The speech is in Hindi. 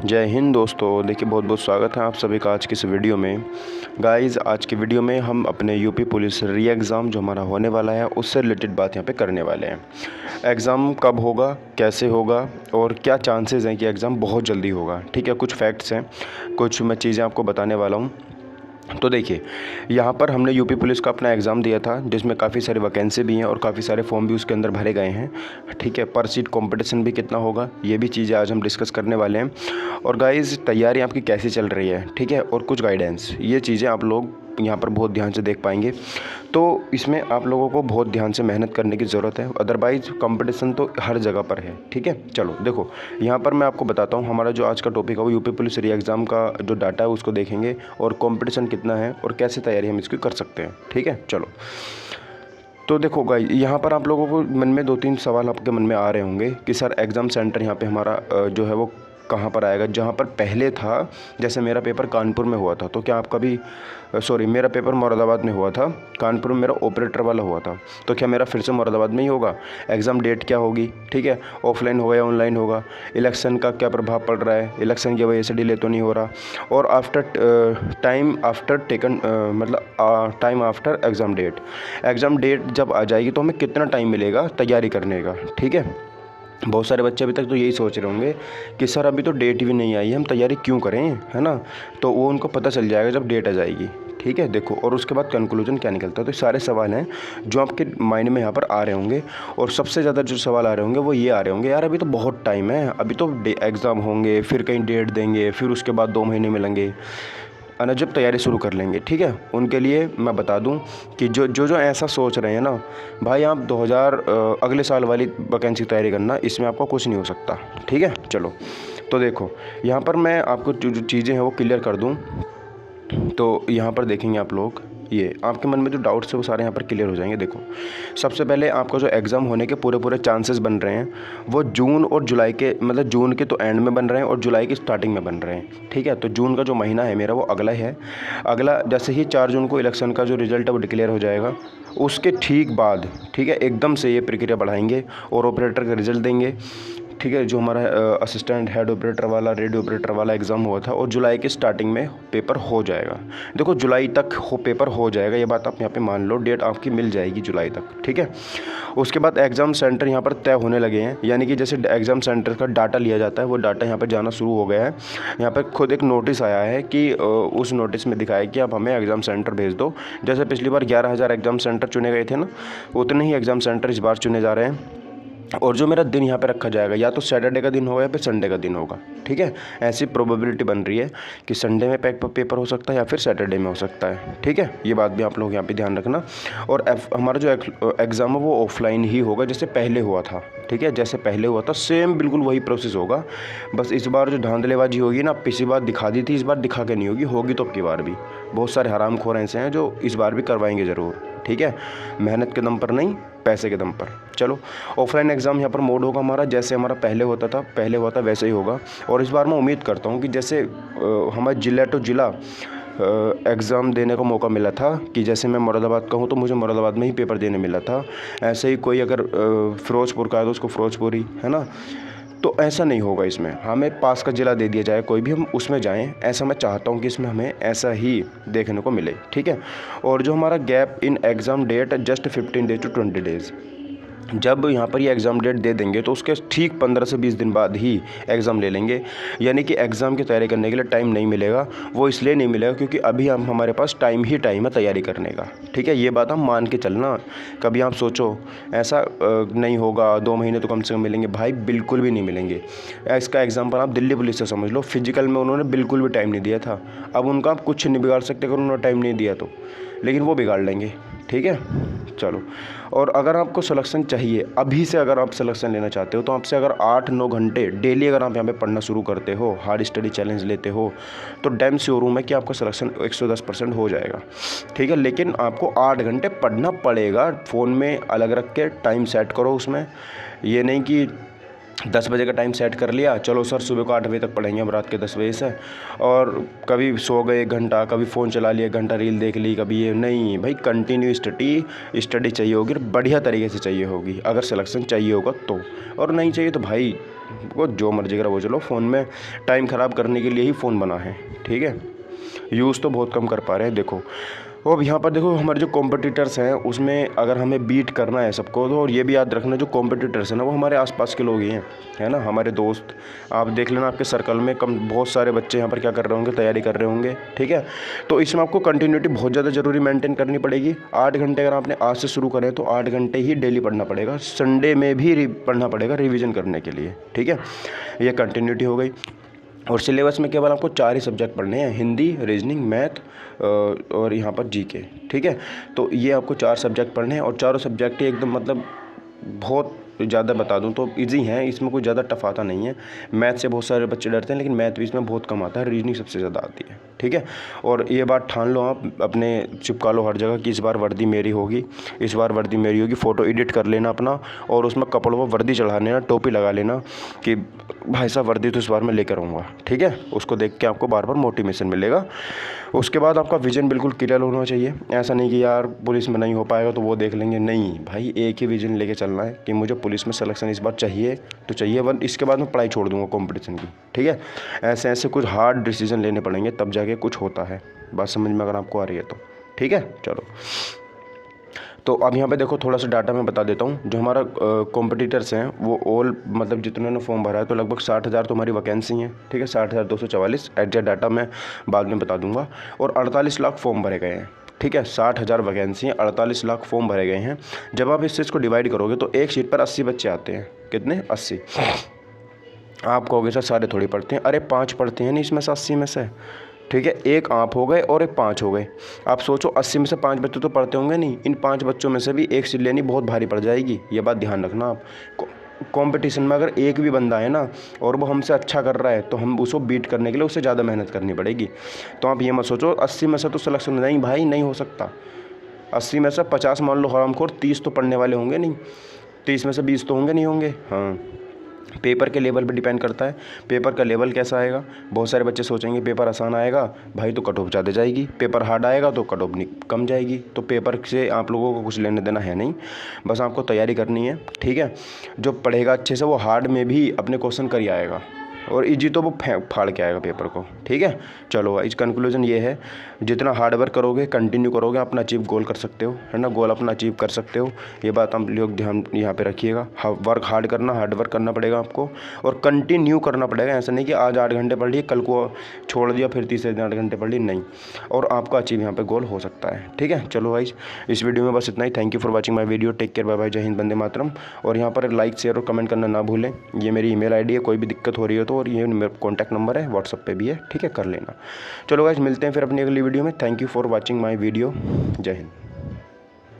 जय हिंद दोस्तों। देखिए, बहुत बहुत स्वागत है आप सभी का आज की इस वीडियो में। गाइस, आज की वीडियो में हम अपने यूपी पुलिस री एग्ज़ाम जो हमारा होने वाला है उससे रिलेटेड बात यहाँ पे करने वाले हैं। एग्ज़ाम कब होगा, कैसे होगा और क्या चांसेस हैं कि एग्ज़ाम बहुत जल्दी होगा। ठीक है, कुछ फैक्ट्स हैं, कुछ मैं चीज़ें आपको बताने वाला हूँ। तो देखिए, यहाँ पर हमने यूपी पुलिस का अपना एग्ज़ाम दिया था जिसमें काफ़ी सारी वैकेंसी भी हैं और काफ़ी सारे फॉर्म भी उसके अंदर भरे गए हैं। ठीक है, पर सीट कंपटीशन भी कितना होगा, ये भी चीज़ें आज हम डिस्कस करने वाले हैं। और गाइस, तैयारी आपकी कैसी चल रही है, ठीक है, और कुछ गाइडेंस, ये चीज़ें आप लोग यहाँ पर बहुत ध्यान से देख पाएंगे। तो इसमें आप लोगों को बहुत ध्यान से मेहनत करने की ज़रूरत है, अदरवाइज़ कंपटीशन तो हर जगह पर है। ठीक है, चलो देखो, यहाँ पर मैं आपको बताता हूँ हमारा जो आज का टॉपिक है वो यूपी पुलिस री एग्ज़ाम का जो डाटा है उसको देखेंगे और कंपटीशन कितना है और कैसे तैयारी हम इसकी कर सकते हैं। ठीक है, चलो। तो देखो गाइस, यहाँ पर आप लोगों को मन में 2-3 सवाल आपके मन में आ रहे होंगे कि सर एग्ज़ाम सेंटर यहाँ पे हमारा जो है वो कहाँ पर आएगा। जहाँ पर पहले था, जैसे मेरा पेपर कानपुर में हुआ था, तो क्या आपका भी मेरा पेपर मुरादाबाद में हुआ था, कानपुर में मेरा ऑपरेटर वाला हुआ था, तो क्या मेरा फिर से मुरादाबाद में ही होगा। एग्ज़ाम डेट क्या होगी, ठीक है, ऑफलाइन होगा या ऑनलाइन होगा, इलेक्शन का क्या प्रभाव पड़ रहा है, इलेक्शन की वजह से डिले तो नहीं हो रहा, और टाइम आफ्टर टेकन मतलब टाइम आफ्टर एग्ज़ाम डेट जब आ जाएगी तो हमें कितना टाइम मिलेगा तैयारी करने का। ठीक है, बहुत सारे बच्चे अभी तक तो यही सोच रहे होंगे कि सर अभी तो डेट भी नहीं आई है, हम तैयारी क्यों करें, है ना। तो वो उनको पता चल जाएगा जब डेट आ जाएगी। ठीक है, देखो, और उसके बाद कंक्लूजन क्या निकलता है। तो सारे सवाल हैं जो आपके माइंड में यहाँ पर आ रहे होंगे, और सबसे ज़्यादा जो सवाल आ रहे होंगे वो ये आ रहे होंगे, यार अभी तो बहुत टाइम है, अभी तो एग्ज़ाम होंगे, फिर कहीं डेट देंगे, फिर उसके बाद 2 महीने मिलेंगे, है, जब तैयारी शुरू कर लेंगे। ठीक है, उनके लिए मैं बता दूं कि जो ऐसा सोच रहे हैं ना, भाई आप 2000 अगले साल वाली वैकेंसी तैयारी करना, इसमें आपको कुछ नहीं हो सकता। ठीक है, चलो। तो देखो, यहाँ पर मैं आपको जो चीज़ें हैं वो क्लियर कर दूं। तो यहाँ पर देखेंगे आप लोग, ये आपके मन में जो डाउट्स है वो सारे यहाँ पर क्लियर हो जाएंगे। देखो, सबसे पहले आपका जो एग्ज़ाम होने के पूरे चांसेस बन रहे हैं वो जून और जुलाई के, मतलब जून के तो एंड में बन रहे हैं और जुलाई की स्टार्टिंग में बन रहे हैं। ठीक है, तो जून का जो महीना है मेरा वो अगला है। अगला जैसे ही 4 जून को इलेक्शन का जो रिज़ल्ट है वो डिक्लेयर हो जाएगा, उसके ठीक बाद, ठीक है, एकदम से ये प्रक्रिया बढ़ाएंगे और ऑपरेटर का रिज़ल्ट देंगे। ठीक है, जो हमारा असिस्टेंट हेड ऑपरेटर वाला, रेडियो ऑपरेटर वाला एग्ज़ाम हुआ था, और जुलाई के स्टार्टिंग में पेपर हो जाएगा। देखो, जुलाई तक पेपर हो जाएगा, ये बात आप यहाँ पे मान लो, डेट आपकी मिल जाएगी जुलाई तक। ठीक है, उसके बाद एग्ज़ाम सेंटर यहाँ पर तय होने लगे हैं, यानी कि जैसे एग्ज़ाम सेंटर का डाटा लिया जाता है वो डाटा यहाँ पर जाना शुरू हो गया है। यहाँ पर खुद एक नोटिस आया है कि उस नोटिस में दिखाया कि आप हमें एग्ज़ाम सेंटर भेज दो। जैसे पिछली बार 11,000 एग्ज़ाम सेंटर चुने गए थे ना, उतने ही एग्ज़ाम सेंटर इस बार चुने जा रहे हैं। और जो मेरा दिन यहाँ पे रखा जाएगा, या तो सैटरडे का दिन होगा या फिर संडे का दिन होगा। ठीक है, ऐसी प्रोबेबिलिटी बन रही है कि संडे में पेपर हो सकता है या फिर सैटरडे में हो सकता है। ठीक है, ये बात भी आप लोग यहाँ पे ध्यान रखना। और हमारा जो एग्ज़ाम है वो ऑफलाइन ही होगा जैसे पहले हुआ था। ठीक है, जैसे पहले हुआ था सेम बिल्कुल वही प्रोसेस होगा। बस इस बार जो धांधलेबाजी होगी ना, पिछली बार दिखा दी थी, इस बार दिखा के नहीं होगी तो अब की बार भी बहुत सारे हरामखोर ऐसे हैं जो इस बार भी करवाएंगे ज़रूर। ठीक है, मेहनत के दम पर नहीं, पैसे के दम पर। चलो, ऑफलाइन एग्ज़ाम यहाँ पर मोड होगा हमारा, जैसे हमारा पहले हुआ था वैसे ही होगा। और इस बार मैं उम्मीद करता हूँ कि जैसे हमारे ज़िला टू ज़िला एग्ज़ाम देने का मौका मिला था, कि जैसे मैं मुरादाबाद का हूँ तो मुझे मुरादाबाद में ही पेपर देने मिला था, ऐसे ही कोई अगर फ़िरोज़पुर का है तो उसको फ़िरोज़पुर ही, है ना। तो ऐसा नहीं होगा, इसमें हमें पास का ज़िला दे दिया जाए, कोई भी हम उसमें जाएं, ऐसा मैं चाहता हूं कि इसमें हमें ऐसा ही देखने को मिले। ठीक है, और जो हमारा gap in exam date just 15 days to 20 days, जब यहाँ पर ये एग्ज़ाम डेट दे देंगे तो उसके ठीक 15 से 20 दिन बाद ही एग्ज़ाम ले लेंगे, यानी कि एग्ज़ाम की तैयारी करने के लिए टाइम नहीं मिलेगा। वो इसलिए नहीं मिलेगा क्योंकि अभी हमारे पास टाइम है तैयारी करने का। ठीक है, ये बात हम मान के चलना। कभी आप सोचो ऐसा नहीं होगा, 2 महीने तो कम से कम मिलेंगे, भाई बिल्कुल भी नहीं मिलेंगे। इसका एग्ज़ाम्पल आप दिल्ली पुलिस से समझ लो, फिजिकल में उन्होंने बिल्कुल भी टाइम नहीं दिया था। अब उनका आप कुछ नहीं बिगाड़ सकते अगर उन्होंने टाइम नहीं दिया तो, लेकिन वो बिगाड़ लेंगे। ठीक है, चलो। और अगर आपको सिलेक्शन चाहिए अभी से, अगर आप सिलेक्शन लेना चाहते हो तो आपसे अगर 8-9 घंटे डेली अगर आप यहाँ पे पढ़ना शुरू करते हो, हार्ड स्टडी चैलेंज लेते हो, तो डैम श्योर हूँ मैं कि आपका सिलेक्शन 110% हो जाएगा। ठीक है, लेकिन आपको 8 घंटे पढ़ना पड़ेगा। फ़ोन में अलग रख के टाइम सेट करो उसमें, ये नहीं कि 10 बजे का टाइम सेट कर लिया, चलो सर सुबह को 8 बजे तक पढ़ेंगे हम, रात के 10 बजे से। और कभी सो गए 1 घंटा, कभी फ़ोन चला लिया 1 घंटा, रील देख ली, कभी ये नहीं भाई, कंटिन्यू स्टडी चाहिए होगी, बढ़िया तरीके से चाहिए होगी, अगर सिलेक्शन चाहिए होगा तो। और नहीं चाहिए तो भाई वो जो मर्जी करा वो चलो, फ़ोन में टाइम ख़राब करने के लिए ही फ़ोन बना है, ठीक है। यूज़ तो बहुत कम कर पा रहे हैं। देखो अब यहाँ पर देखो हमारे जो कॉम्पिटिटर्स हैं उसमें अगर हमें बीट करना है सबको, तो और ये भी याद रखना जो कॉम्पिटिटर्स हैं ना वो हमारे आसपास के लोग ही हैं, है ना, हमारे दोस्त। आप देख लेना आपके सर्कल में बहुत सारे बच्चे यहाँ पर क्या कर रहे होंगे, तैयारी कर रहे होंगे, ठीक है। तो इसमें आपको कंटिन्यूटी बहुत ज़्यादा ज़रूरी मेंटेन करनी पड़ेगी। 8 घंटे अगर आपने आज से शुरू करें तो 8 घंटे ही डेली पढ़ना पड़ेगा, संडे में भी पढ़ना पड़ेगा रिविज़न करने के लिए, ठीक है। ये कंटिन्यूटी हो गई। और सिलेबस में केवल आपको 4 ही सब्जेक्ट पढ़ने हैं, हिंदी, रीजनिंग, मैथ और यहाँ पर जीके, ठीक है। तो ये आपको 4 सब्जेक्ट पढ़ने हैं और चारों सब्जेक्ट ही एकदम मतलब बहुत ज़्यादा बता दूं तो इजी हैं, इसमें कोई ज़्यादा टफ आता नहीं है। मैथ से बहुत सारे बच्चे डरते हैं लेकिन मैथ भी इसमें बहुत कम आता है, रीजनिंग सबसे ज़्यादा आती है, ठीक है। और ये बात ठान लो आप, अपने चिपका लो हर जगह कि इस बार वर्दी मेरी होगी, इस बार वर्दी मेरी होगी। फ़ोटो एडिट कर लेना अपना और उसमें कपड़ों पर वर्दी चढ़ा लेना, टोपी लगा लेना कि भाई साहब वर्दी तो इस बार मैं लेकर आऊँगा, ठीक है। उसको देख के आपको बार बार मोटिवेशन मिलेगा। उसके बाद आपका विज़न बिल्कुल क्लियर होना चाहिए। ऐसा नहीं कि यार पुलिस में नहीं हो पाएगा तो वो देख लेंगे, नहीं भाई, एक ही विज़न लेके चलना है कि मुझे पुलिस में सिलेक्शन इस बार चाहिए तो चाहिए, वन इसके बाद मैं पढ़ाई छोड़ दूंगा कंपटीशन की, ठीक है। ऐसे ऐसे कुछ हार्ड डिसीजन लेने पड़ेंगे तब जाके कुछ होता है, बात समझ में अगर आपको आ रही है तो, ठीक है। चलो तो अब यहाँ पे देखो थोड़ा सा डाटा मैं बता देता हूँ। जो हमारा कॉम्पिटिटर्स हैं वो ऑल मतलब जितने ने फॉर्म भरा है तो लगभग 60,000 तो हमारी वैकेंसी हैं, ठीक है। 60,244 एग्जैक्ट डाटा मैं बाद में बता दूंगा। और 48 लाख फॉर्म भरे गए हैं, ठीक है। 60,000 वैकेंसी हैं, 48 लाख फॉर्म भरे गए हैं। जब आप इस चीज़ को डिवाइड करोगे तो एक सीट पर 80 बच्चे आते हैं। कितने? 80। आप कहोगे सर सारे थोड़ी पढ़ते हैं, अरे 5 पढ़ते हैं नहीं इसमें से 80 में से, ठीक है। एक आप हो गए और एक 5 हो गए। आप सोचो 80 में से 5 बच्चे तो पढ़ते होंगे नहीं, इन 5 बच्चों में से भी एक सीट लेनी बहुत भारी पड़ जाएगी, ये बात ध्यान रखना आप। कंपटीशन में अगर एक भी बंदा है ना और वो हमसे अच्छा कर रहा है तो हम उसको बीट करने के लिए उससे ज़्यादा मेहनत करनी पड़ेगी। तो आप ये मत सोचो 80 में से तो सिलेक्शन नहीं, भाई नहीं हो सकता। 80 में से 50 मान लो हरामखोर, 30 तो पढ़ने वाले होंगे नहीं, 30 में से 20 तो होंगे नहीं होंगे। हाँ, पेपर के लेवल पर डिपेंड करता है, पेपर का लेवल कैसा आएगा। बहुत सारे बच्चे सोचेंगे पेपर आसान आएगा भाई तो कट ऑफ ज़्यादा जाएगी, पेपर हार्ड आएगा तो कट ऑफ कम जाएगी। तो पेपर से आप लोगों को कुछ लेने देना है नहीं, बस आपको तैयारी करनी है, ठीक है। जो पढ़ेगा अच्छे से वो हार्ड में भी अपने क्वेश्चन कर ही आएगा और इजी तो वो फाड़ के आएगा पेपर को, ठीक है। चलो इस कंक्लूजन ये है, जितना हार्ड वर्क करोगे, कंटिन्यू करोगे, अपना अचीव गोल कर सकते हो, है ना, गोल अपना अचीव कर सकते हो। ये बात हम लोग ध्यान यहाँ पे रखिएगा। वर्क हार्ड करना, हार्ड वर्क करना पड़ेगा आपको और कंटिन्यू करना पड़ेगा। ऐसा नहीं कि आज 8 घंटे पढ़ लिए, कल को छोड़ दिया, फिर तीसरे दिन 8 घंटे पढ़ लिए, नहीं। और आपका अचीव यहाँ पे गोल हो सकता है, ठीक है। चलो भाई इस वीडियो में बस इतना ही। Thank you for watching my video. Take care, bye bye, जय हिंद, वंदे मातरम। और यहाँ पर लाइक, शेयर और कमेंट करना ना भूलें। ये मेरी ईमेल आईडी है, कोई भी दिक्कत हो रही हो तो, और ये मेरा कॉन्टैक्ट नंबर है, व्हाट्सअप पे भी है, ठीक है, कर लेना। चलो गाइस मिलते हैं फिर अपनी अगली वीडियो में। Thank you for watching my video. जय हिंद।